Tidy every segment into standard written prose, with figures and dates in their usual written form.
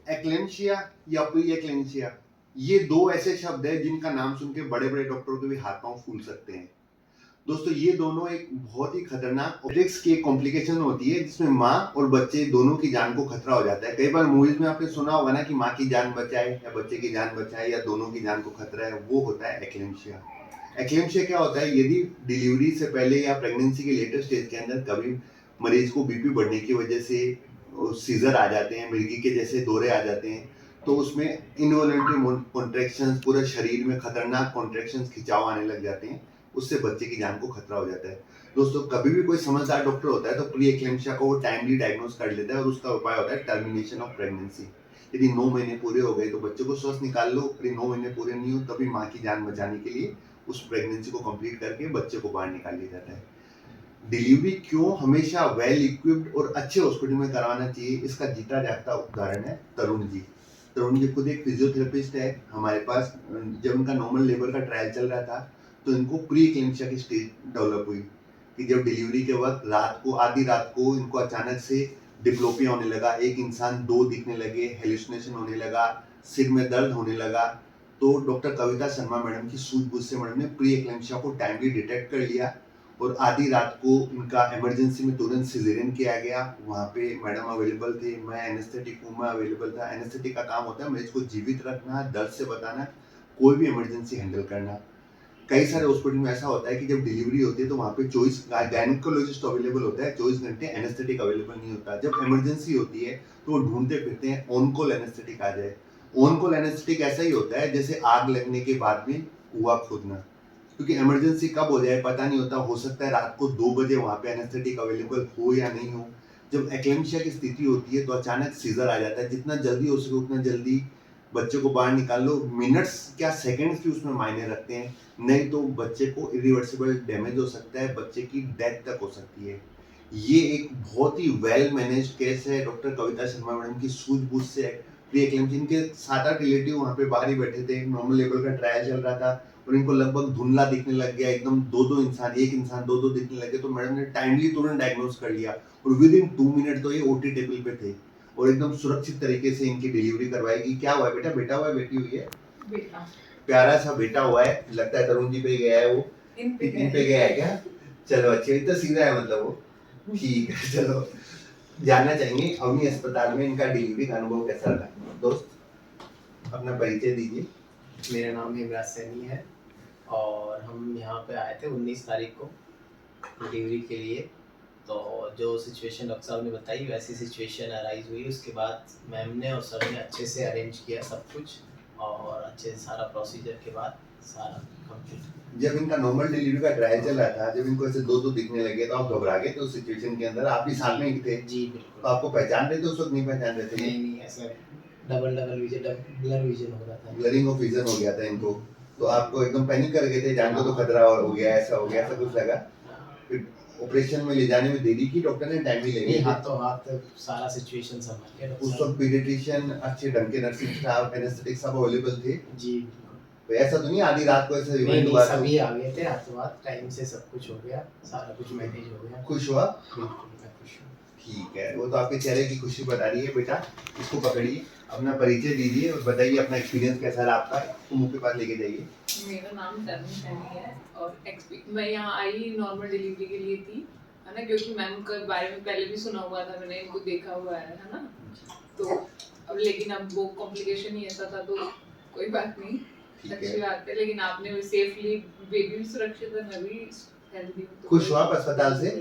एक्लेंशिया या प्री एक्लेंशिया, ये दो ऐसे शब्द हैं जिनका नाम सुन के बड़े बड़े डॉक्टरों के भी हाथ पांव फूल सकते हैं। दोस्तों ये दोनों एक बहुत ही खतरनाक ऑब्जेक्ट्स की कॉम्प्लिकेशन होती है जिसमें माँ और बच्चे दोनों की जान को खतरा हो जाता है। कई बार मूवीज में आपने सुना होगा ना कि माँ की जान बचाए या बच्चे की जान बचाए या दोनों की जान को खतरा है, वो होता है एक्लेंशिया। एक्लेंशिया क्या होता है, यदि डिलीवरी से पहले या प्रेगनेंसी के लेटर स्टेज के अंदर कभी मरीज को बीपी बढ़ने की वजह से सीजर आ जाते हैं, मिर्गी के जैसे दौरे आ जाते हैं, तो उसमें इनवॉलंटरी कॉन्ट्रैक्शंस, पूरे शरीर में खतरनाक कॉन्ट्रैक्शंस, खिंचाव आने लग जाते हैं, उससे बच्चे की जान को खतरा हो जाता है। दोस्तों कभी भी कोई समझदार डॉक्टर होता है तो प्री एक्लेम्पशिया को वो टाइमली डायग्नोस कर लेता है और उसका उपाय होता है टर्मिनेशन ऑफ प्रेगनेंसी। यदि 9 महीने पूरे हो गए तो बच्चे को स्वस्थ निकाल लो, यदि 9 महीने पूरे नहीं हो तभी माँ की जान बचाने के लिए उस प्रेगनेंसी को कंप्लीट करके बच्चे को बाहर निकाल लिया जाता है। डिलीवरी क्यों हमेशा वेल इक्विप्ड और अच्छे हॉस्पिटल में करवाना चाहिए, इसका जीता जागता उदाहरण है तरुण जी। तरुण जी खुद एक फिजियोथेरेपिस्ट है हमारे पास। जब उनका नॉर्मल लेबर का ट्रायल चल रहा था तो इनको प्री एक्लेम्पशिया की स्टेज डेवलप हुई कि जब डिलीवरी के वक्त रात को, आधी रात को इनको अचानक से डिप्लोपिया होने लगा, एक इंसान दो दिखने लगे, हेलुसिनेशन होने लगा, सिर में दर्द होने लगा। तो डॉक्टर कविता शर्मा मैडम की सूझबूझ से मैडम ने प्री एक्लेम्पशिया को टाइमली डिटेक्ट कर लिया और आधी रात को उनका इमरजेंसी में तुरंत सिजेरियन किया गया। वहाँ पे मैडम अवेलेबल थे, मैं एनेस्थेटिक हूँ, मैं अवेलेबल था। एनेस्थेटिक का काम होता है मरीज को जीवित रखना, दर्द से बताना, कोई भी इमरजेंसी हैंडल करना। कई सारे हॉस्पिटल में ऐसा होता है कि जब डिलीवरी होती है तो वहाँ पे 24 गायनेकोलॉजिस्ट अवेलेबल होता है, 24 घंटे एनेस्थेटिक अवेलेबल नहीं होता। जब इमरजेंसी होती है तो वो ढूंढते फिरते हैं ऑन कॉल एनेस्थेटिक आ जाए। ऑन कॉल एनेस्थेटिक ऐसा ही होता है जैसे आग लगने के बाद में कुआं खोदना, क्योंकि इमरजेंसी कब हो जाए पता नहीं होता। हो सकता है रात को 2 बजे वहाँ पे एनेस्थेटिक अवेलेबल हो या नहीं हो। जब एक्लेम्पशिया की स्थिति होती है तो अचानक सीजर आ जाता है, जितना जल्दी हो सके उतना जल्दी बच्चे को बाहर निकाल लो। मिनट्स क्या सेकंड्स की उसमें मायने रखते हैं, नहीं तो बच्चे को इरिवर्सिबल डैमेज हो सकता है, बच्चे की डेथ तक हो सकती है। ये एक बहुत ही वेल मैनेज्ड केस है डॉक्टर कविता शर्मा मैडम की सूझबूझ से। प्री एक्लेम्पशिया, इनके 7-8 रिलेटिव वहाँ पे बाहर ही बैठे थे, नॉर्मल लेवल का ट्रायल चल रहा था और इनको लगभग धुंधला दिखने लग गया, एकदम दो इंसान, एक इंसान दो दिखने लगे। तो मैडम ने टाइमली तुरंत डायग्नोस कर लिया और विद इन 2 मिनट तो ये ओटी टेबल पे थे और एकदम सुरक्षित तरीके से इनकी डिलीवरी करवाएगी। क्या हुआ है बेटा? बेटा हुआ है, बेटी हुई है? बेटा। प्यारा सा बेटा हुआ है, लगता है तरुण जी पे गया है वो। इन पे गया है क्या? चलो अच्छे, इतना सीधा है मतलब वो। ठीक है, चलो जानना चाहेंगे अवनी अस्पताल में इनका डिलीवरी का अनुभव कैसा रहा। दोस्त अपना परिचय दीजिए। मेरा नाम हिमराज सैनी है और हम यहाँ पे आए थे 19 तारीख को डिलीवरी के लिए। तो जो सिचुएशन डॉक्टर साहब ने बताई वैसी सिचुएशन अराइज हुई। उसके बाद मैम ने और सर ने अच्छे से अरेंज किया सब कुछ और अच्छे से सारा प्रोसीजर के बाद सारा कंप्लीट। जब इनका नॉर्मल डिलीवरी का ट्रायल चल रहा था, जब इनको ऐसे दो दिखने लगे तो आप घबरा गए थे उस सिचुएशन के अंदर? आप भी साथ में ही थे? जी बिल्कुल। तो आपको पहचान रहे थे उस वक्त? नहीं पहचान रहे थे? नहीं ऐसा डबल विजन, ब्लर विजन हो रहा था, ब्लरिंग ऑफ विजन हो गया था इनको। तो आपको एकदम पैनिक कर गए थे, जान को तो खतरा हो गया, ऐसा हो गया, ऐसा कुछ लगा? फिर ऑपरेशन में ले जाने में देरी की डॉक्टर ने, टाइम भी ले लिया? हाथों हाथ सारा सिचुएशन संभाल के। उस वक्त पीडियाट्रिशियन, अच्छे ढंग के नर्सिंग स्टाफ, एनेस्थेटिक सब अवेलेबल थे? जी। तो ऐसा तो नहीं आधी रात को ऐसे इवेंट हुआ? सभी आ गए थे, हाथों हाथ टाइम से सब कुछ हो गया, सारा कुछ मैनेज हो गया। खुश हुआ? बिल्कुल मैं खुश हूँ। ठीक है, वो तो आपके चेहरे की खुशी बता रही है। बेटा इसको पकड़िए, अपना परिचय दीजिए और बताइए अपना एक्सपीरियंस कैसा रहा आपका। तो मुंह के पास लेके जाइए। मेरा नाम तरुण सैनी है और मैं यहाँ आई नॉर्मल डिलीवरी के लिए थी, है ना, क्योंकि मैम के बारे में पहले भी सुना हुआ था, मैंने इनको देखा हुआ है ना। तो अब लेकिन अब वो कॉम्प्लिकेशन ही ऐसा था, तो कोई बात नहीं, अच्छी बात है। लेकिन आपने सेफली, बेबी भी सुरक्षित है, मैं भी हेल्दी हूँ। खुश हुआ आप अस्पताल से?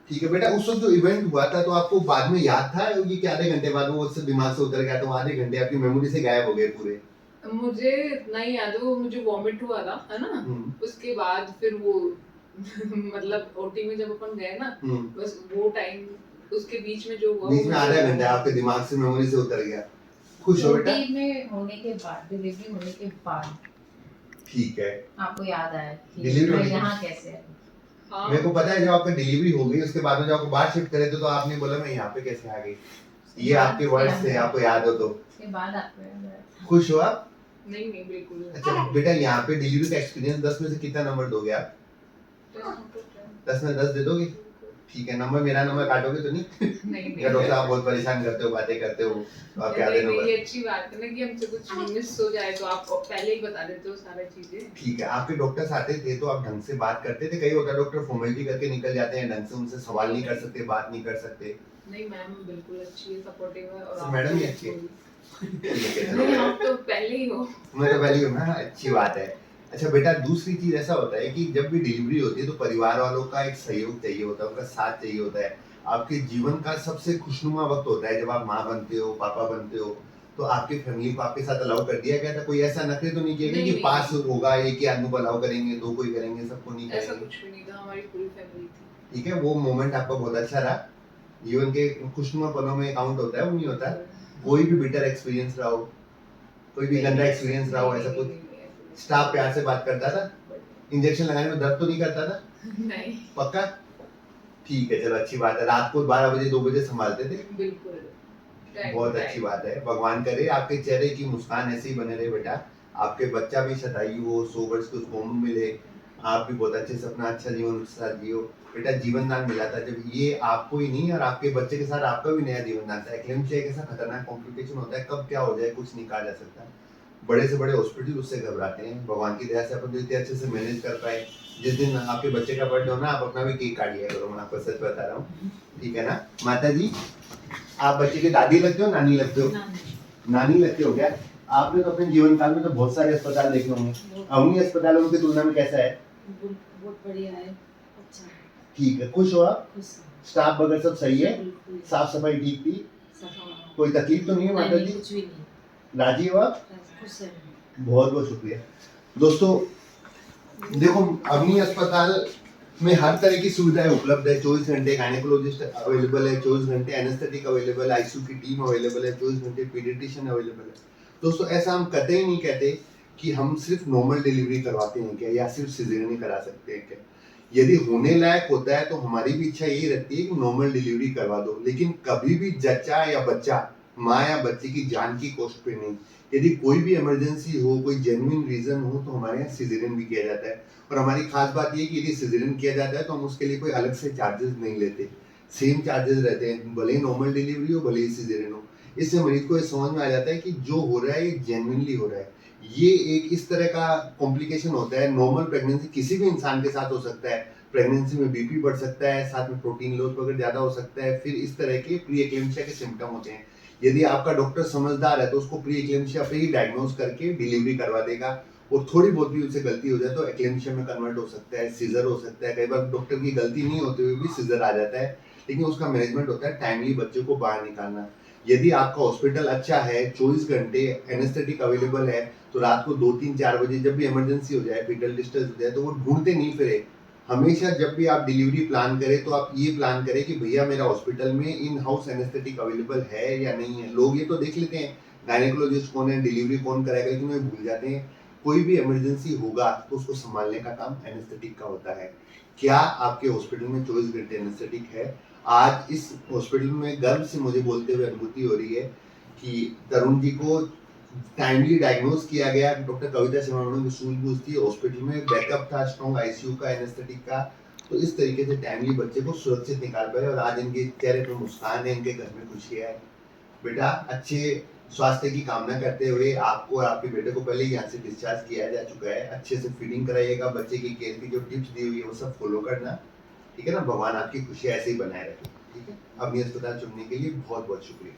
ठीक है बेटा, उस वक्त जो इवेंट हुआ था तो आपको बाद में याद था कि आधे घंटे बाद वो उससे दिमाग से उतर गया, तो आधे घंटे आपकी मेमोरी से गायब हो गए पूरे? मुझे इतना ही याद है, वो मुझे वॉमिट हुआ था, है ना। उसके बाद फिर वो मतलब ओटी में जब अपन गए ना, बस वो टाइम, उसके बीच में जो हुआ, बीच में आधा घंटा आपके दिमाग से, मेमोरी से उतर गया। खुश हो बेटा? ओटी में होने के बाद, डिलीवरी होने के बाद ठीक है, आपको याद आया कि डिलीवरी यहाँ कैसे है? हाँ। मेरे को पता है जब आपका डिलीवरी हो गई उसके बाद में जब आपको बाहर शिफ्ट करे थे तो आपने बोला मैं यहाँ पे कैसे आ गई, ये आपके वर्ड्स थे, आपको याद हो तो? उसके बाद आपको याद आया। खुश हो आप? नहीं बिल्कुल। अच्छा बेटा, यहाँ पे डिलीवरी का एक्सपीरियंस 10 में से कितना नंबर दोगे आप? 10 में 10 में 10 दे दोगे? ठीक है, नंबर मेरा नंबर काटोगे तो नहीं? नहीं या डॉक्टर साहब बहुत परेशान करते हो, बातें करते हो तो आप क्या दे नहीं, दो? ये अच्छी बात है ना कि हमसे कुछ मिस हो जाए तो आप पहले ही बता देते हो सारा चीजें। ठीक है, आपके डॉक्टर्स आते थे तो आप ढंग से बात करते थे? कई होता है डॉक्टर फॉर्मेलिटी करके निकल जाते हैं, ढंग से उनसे सवाल नहीं कर सकते, बात नहीं कर सकते। नहीं मैम बिल्कुल अच्छी है, सपोर्टिव है और तो आप मैडम ही तो अच्छी है। बिल्कुल- ठीक है, नहीं चलो। आप तो पहले ही हो। मैं तो पहले ही हूँ ना, अच्छी बात है। अच्छा बेटा, दूसरी चीज ऐसा होता है कि जब भी डिलीवरी होती है तो परिवार वालों का एक सहयोग चाहिए होता है, उनका साथ चाहिए होता है। आपके जीवन का सबसे खुशनुमा वक्त होता है जब आप माँ बनते हो, पापा बनते हो। तो आपकी फैमिली को आपके साथ अलाउ कर दिया गया था? कोई ऐसा नखरे तो नहीं किए गए कि नहीं, पास नहीं। होगा एक ही आदमी को अलाउ करेंगे, दो कोई करेंगे, सबको नहीं ऐसा करेंगे? कुछ भी नहीं था, हमारी पूरी फैमिली थी। ठीक है, वो मोमेंट आपका बहुत अच्छा रहा। जीवन के खुशनुमा पलों में काउंट होता है, वो नहीं होता। कोई भी बिटर एक्सपीरियंस रहा हो, कोई भी गंदा एक्सपीरियंस रहा हो, ऐसा कुछ? स्टाफ प्यार से बात करता था? इंजेक्शन लगाने में दर्द तो नहीं करता था? नहीं पक्का? ठीक है, चलो अच्छी बात है। रात को 12 बजे 2 बजे संभालते थे? बिल्कुल। बहुत अच्छी बात है। भगवान करे आपके चेहरे की मुस्कान ऐसे ही बने रहे बेटा। आपके बच्चा भी शतायु हो, 100 वर्ष की उसको उम्र मिले, आप भी बहुत अच्छे से अपना अच्छा जीवन उसके साथ जियो। बेटा जीवन दान मिला था जब, ये आपको ही नहीं और आपके बच्चे के साथ आपका भी नया जीवन दान था। एक्लेम्सिया एक ऐसा खतरनाक कॉम्प्लिकेशन होता है, कब क्या हो जाए कुछ नहीं कहा जा सकता। बड़े से बड़े हॉस्पिटल उससे घबराते हैं। भगवान की दया से अपन तो इतने अच्छे से मैनेज कर पाए। जिस दिन आपके बच्चे का बर्थडे हो ना, आप अपना भी केक काटिए करो, मैं आपको सच बता रहा हूँ। ठीक है ना? माता जी, आप बच्चे की दादी लगते हो, नानी लगते हो? नानी लगते हो क्या? आपने तो अपने जीवन काल में तो बहुत सारे अस्पताल देखे होंगे, अवनी अस्पतालों की तुलना में कैसा है? बहुत बढ़िया है, अच्छा है, ठीक है, खुश हो आप? खुश है, स्टाफ वगैरह सब सही है? बिल्कुल साफ सफाई ठीक थी? सफा कोई तकलीफ तो नहीं है माता जी? कुछ भी नहीं, राजी हो आप? खुश है। बहुत बहुत शुक्रिया। दोस्तों देखो, अवनी अस्पताल में हर तरह की सुविधाएं उपलब्ध है। 24 घंटे गायनेकोलॉजिस्ट अवेलेबल है, 24 घंटे एनेस्थेटिक अवेलेबल है, आईसीयू की टीम अवेलेबल है, 24 घंटे पीडियाट्रिशियन अवेलेबल है। दोस्तों ऐसा हम कतई नहीं कहते कि हम सिर्फ नॉर्मल डिलीवरी करवाते हैं क्या, या सिर्फ सिजेरियन ही करा सकते हैं क्या। यदि होने लायक होता है तो हमारी भी इच्छा यही रहती है कि नॉर्मल डिलीवरी करवा दो, लेकिन कभी भी जच्चा या बच्चा, माँ या बच्चे की जान की कोष्ट पे नहीं। यदि कोई भी इमरजेंसी हो, कोई जेन्युइन रीजन हो, तो हमारे यहाँ सिजेरियन भी किया जाता है। और हमारी खास बात ये कि यदि सिजेरियन किया जाता है तो हम उसके लिए कोई अलग से चार्जेस नहीं लेते, सेम चार्जेस रहते हैं, भले ही नॉर्मल डिलीवरी हो, भले ही सिजेरियन हो। इससे मरीज को ये समझ में आ जाता है कि जो हो रहा है ये जेन्युइनली हो रहा है। ये एक इस तरह का कॉम्प्लिकेशन होता है। नॉर्मल प्रेगनेंसी किसी भी इंसान के साथ हो सकता है। प्रेगनेंसी में बीपी बढ़ सकता है, साथ में प्रोटीन लॉस वगैरह ज्यादा हो सकता है, फिर इस तरह के प्री एक्लेम्पसिया के सिम्टम होते हैं। यदि आपका डॉक्टर समझदार है तो उसको प्री एक्लेम्पसिया पे ही डायग्नोज करके डिलीवरी करवा देगा, और थोड़ी बहुत भी उससे गलती हो जाए तो एक्लेम्पसिया में कन्वर्ट हो सकता है, सीजर हो सकता है। कई बार डॉक्टर की गलती नहीं होते हुए भी सीजर आ जाता है, लेकिन उसका मैनेजमेंट होता है टाइमली बच्चे को बाहर निकालना। यदि आपका हॉस्पिटल अच्छा है, 24 घंटे एनेस्थेटिक अवेलेबल है, तो रात को 2, 3, 4 बजे जब भी इमरजेंसी हो जाए, फीटल डिस्ट्रेस हो जाए, तो वो ढूंढते नहीं फिरे। हमेशा जब भी आप डिलीवरी प्लान करें तो आप ये प्लान करें कि भैया मेरा हॉस्पिटल में इन हाउस एनेस्थेटिक अवेलेबल है या नहीं है। लोग ये तो देख लेते हैं गायनेकोलॉजिस्ट कौन है, डिलीवरी कौन कराएगा, लेकिन वो भूल जाते हैं कोई भी इमरजेंसी होगा तो उसको संभालने का काम एनेस्थेटिक का होता है। क्या आपके हॉस्पिटल में 24 घंटे एनेस्थेटिक है? आज इस हॉस्पिटल में गर्व से मुझे बोलते हुए अनुभूति हो रही है कि तरुण जी को टाइमली डायग्नोज किया गया। डॉक्टर कविता शर्मा मैडम की सूझबूझ थी, हॉस्पिटल में बैकअप था स्ट्रॉन्ग आईसीयू का, एनेस्थेटिक का। तो इस तरीके से टाइमली बच्चे को सुरक्षित निकाल पाए और आज इनके चेहरे पर मुस्कान है, इनके घर में खुशियां है। बेटा अच्छे स्वास्थ्य की कामना करते हुए आपको और आपके बेटे को पहले यहाँ से डिस्चार्ज किया जा चुका है। अच्छे से फीडिंग कराइएगा, बच्चे की केयर की जो टिप्स दी हुई है वो सब फॉलो करना, ठीक है ना? भगवान आपकी खुशी ऐसे ही बनाए रखे, ठीक है? अपनी अस्पताल चुनने के लिए बहुत बहुत शुक्रिया।